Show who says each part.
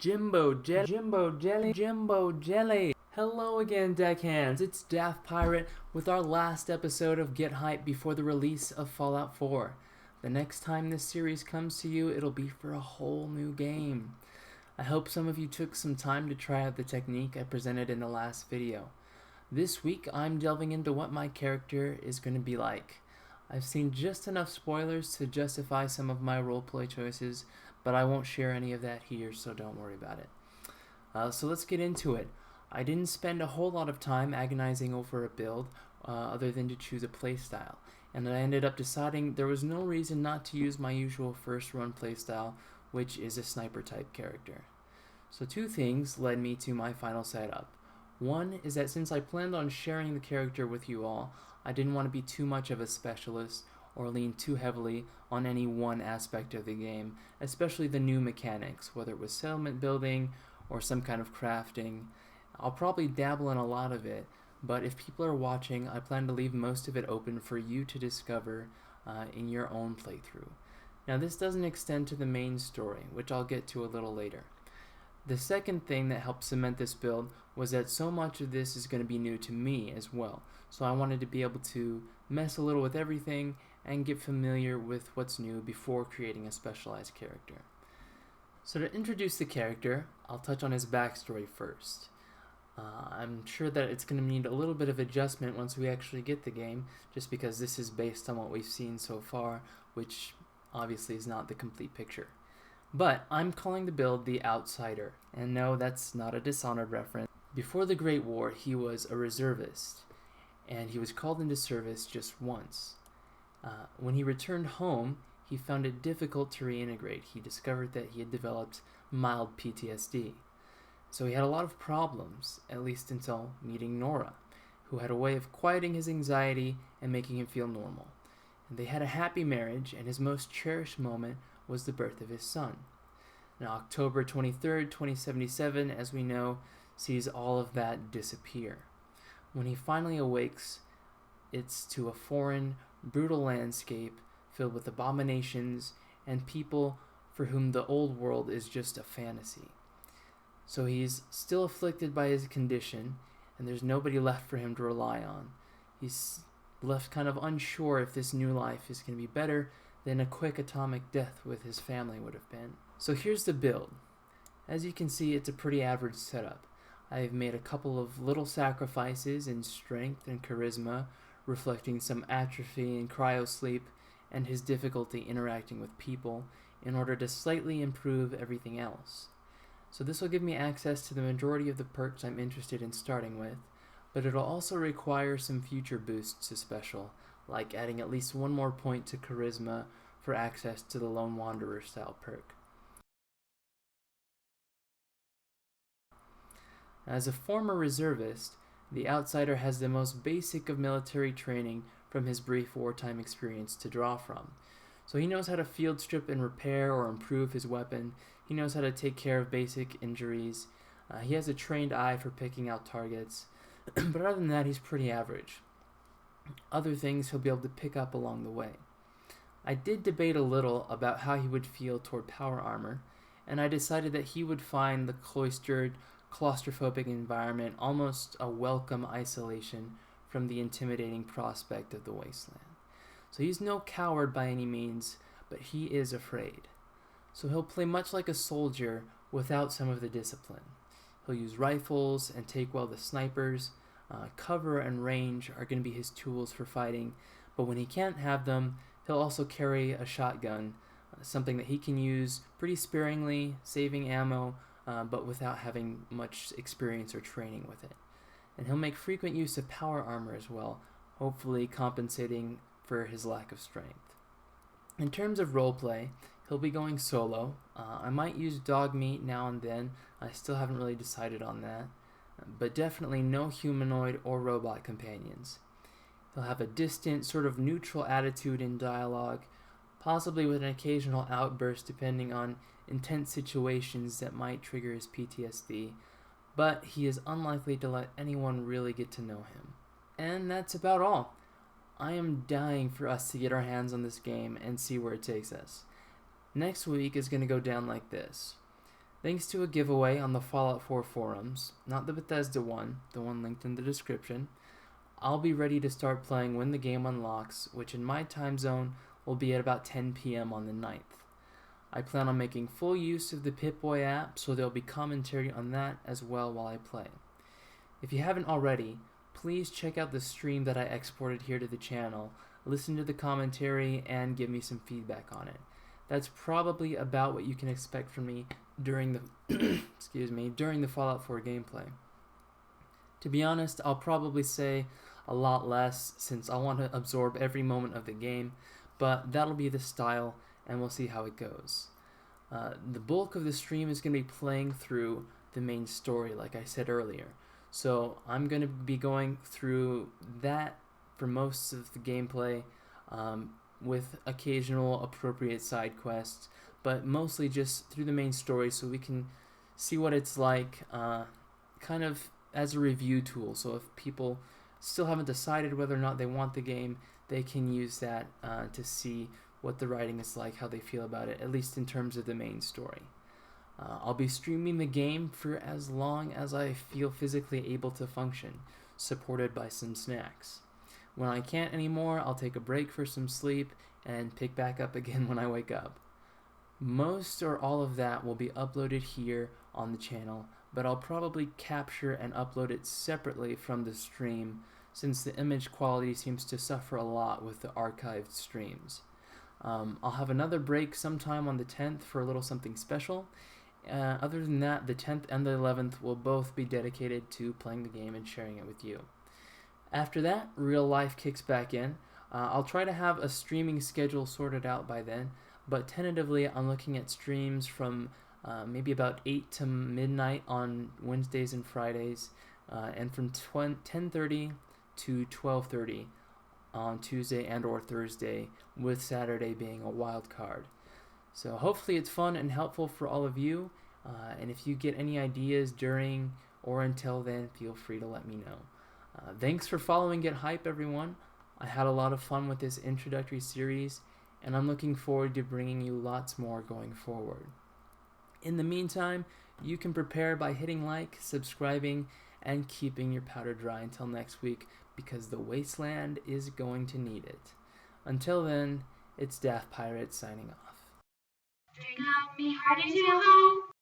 Speaker 1: Jimbo Jelly. Hello again, deckhands. It's Daft Pirate with our last episode of Get Hype before the release of Fallout 4. The next time this series comes to you, it'll be for a whole new game. I hope some of you took some time to try out the technique I presented in the last video. This week, I'm delving into what my character is going to be like. I've seen just enough spoilers to justify some of my roleplay choices, but I won't share any of that here, so don't worry about it. So let's get into it. I didn't spend a whole lot of time agonizing over a build, other than to choose a playstyle, and I ended up deciding there was no reason not to use my usual first run playstyle, which is a sniper type character. So two things led me to my final setup. One is that since I planned on sharing the character with you all, I didn't want to be too much of a specialist or lean too heavily on any one aspect of the game, especially the new mechanics, whether it was settlement building or some kind of crafting. I'll probably dabble in a lot of it, but if people are watching, I plan to leave most of it open for you to discover in your own playthrough. Now, this doesn't extend to the main story, which I'll get to a little later. The second thing that helped cement this build was that so much of this is going to be new to me as well, so I wanted to be able to mess a little with everything and get familiar with what's new before creating a specialized character. So to introduce the character, I'll touch on his backstory first. I'm sure that it's going to need a little bit of adjustment once we actually get the game, just because this is based on what we've seen so far, which obviously is not the complete picture. But I'm calling the build the Outsider, and no, that's not a Dishonored reference. Before the Great War, he was a reservist, and he was called into service just once. When he returned home, he found it difficult to reintegrate. He discovered that he had developed mild PTSD. So he had a lot of problems, at least until meeting Nora, who had a way of quieting his anxiety and making him feel normal. And they had a happy marriage, and his most cherished moment was the birth of his son. Now, October 23rd, 2077, as we know, sees all of that disappear. When he finally awakes, it's to a foreign, brutal landscape filled with abominations and people for whom the old world is just a fantasy. So he's still afflicted by his condition, and there's nobody left for him to rely on. He's left kind of unsure if this new life is going to be better than a quick atomic death with his family would have been. So here's the build. As you can see, it's a pretty average setup. I've made a couple of little sacrifices in strength and charisma, reflecting some atrophy and cryosleep and his difficulty interacting with people in order to slightly improve everything else. So this will give me access to the majority of the perks I'm interested in starting with, but it'll also require some future boosts to special, like adding at least one more point to charisma for access to the Lone Wanderer style perk. As a former reservist, the Outsider has the most basic of military training from his brief wartime experience to draw from. So he knows how to field strip and repair or improve his weapon. He knows how to take care of basic injuries. He has a trained eye for picking out targets. But other than that, he's pretty average. Other things he'll be able to pick up along the way. I did debate a little about how he would feel toward power armor, and I decided that he would find the cloistered, claustrophobic environment almost a welcome isolation from the intimidating prospect of the wasteland. So he's no coward by any means, but he is afraid. So he'll play much like a soldier without some of the discipline. He'll use rifles and take well the snipers. Cover and range are going to be his tools for fighting, but when he can't have them, he'll also carry a shotgun, something that he can use pretty sparingly, saving ammo, but without having much experience or training with it. And he'll make frequent use of power armor as well, hopefully compensating for his lack of strength. In terms of roleplay, he'll be going solo. I might use dog meat now and then. I still haven't really decided on that. But definitely no humanoid or robot companions. He'll have a distant, sort of neutral attitude in dialogue, possibly with an occasional outburst depending on intense situations that might trigger his PTSD, but he is unlikely to let anyone really get to know him. And that's about all. I am dying for us to get our hands on this game and see where it takes us. Next week is going to go down like this. Thanks to a giveaway on the Fallout 4 forums, not the Bethesda one, the one linked in the description, I'll be ready to start playing when the game unlocks, which in my time zone will be at about 10 p.m. on the 9th. I plan on making full use of the Pip-Boy app, so there'll be commentary on that as well while I play. If you haven't already, please check out the stream that I exported here to the channel, listen to the commentary, and give me some feedback on it. That's probably about what you can expect from me during the during the Fallout 4 gameplay. To be honest, I'll probably say a lot less since I want to absorb every moment of the game, but that'll be the style and we'll see how it goes. The bulk of the stream is going to be playing through the main story, like I said earlier. So I'm going to be going through that for most of the gameplay, with occasional appropriate side quests, but mostly just through the main story so we can see what it's like, kind of as a review tool. So if people still haven't decided whether or not they want the game, they can use that to see what the writing is like, how they feel about it, at least in terms of the main story. I'll be streaming the game for as long as I feel physically able to function, supported by some snacks. When I can't anymore, I'll take a break for some sleep and pick back up again when I wake up. Most or all of that will be uploaded here on the channel, but I'll probably capture and upload it separately from the stream since the image quality seems to suffer a lot with the archived streams. I'll have another break sometime on the 10th for a little something special. Other than that, the 10th and the 11th will both be dedicated to playing the game and sharing it with you. After that, real life kicks back in. I'll try to have a streaming schedule sorted out by then, but tentatively I'm looking at streams from maybe about 8 to midnight on Wednesdays and Fridays, and from 10:30 to 12:30 on Tuesday and or Thursday, with Saturday being a wild card. So hopefully it's fun and helpful for all of you, and if you get any ideas during or until then, feel free to let me know. Thanks for following Get Hype, everyone. I had a lot of fun with this introductory series, and I'm looking forward to bringing you lots more going forward. In the meantime, you can prepare by hitting like, subscribing, and keeping your powder dry until next week, because the wasteland is going to need it. Until then, it's Daft Pirate signing off.
Speaker 2: Bring up me heart into home.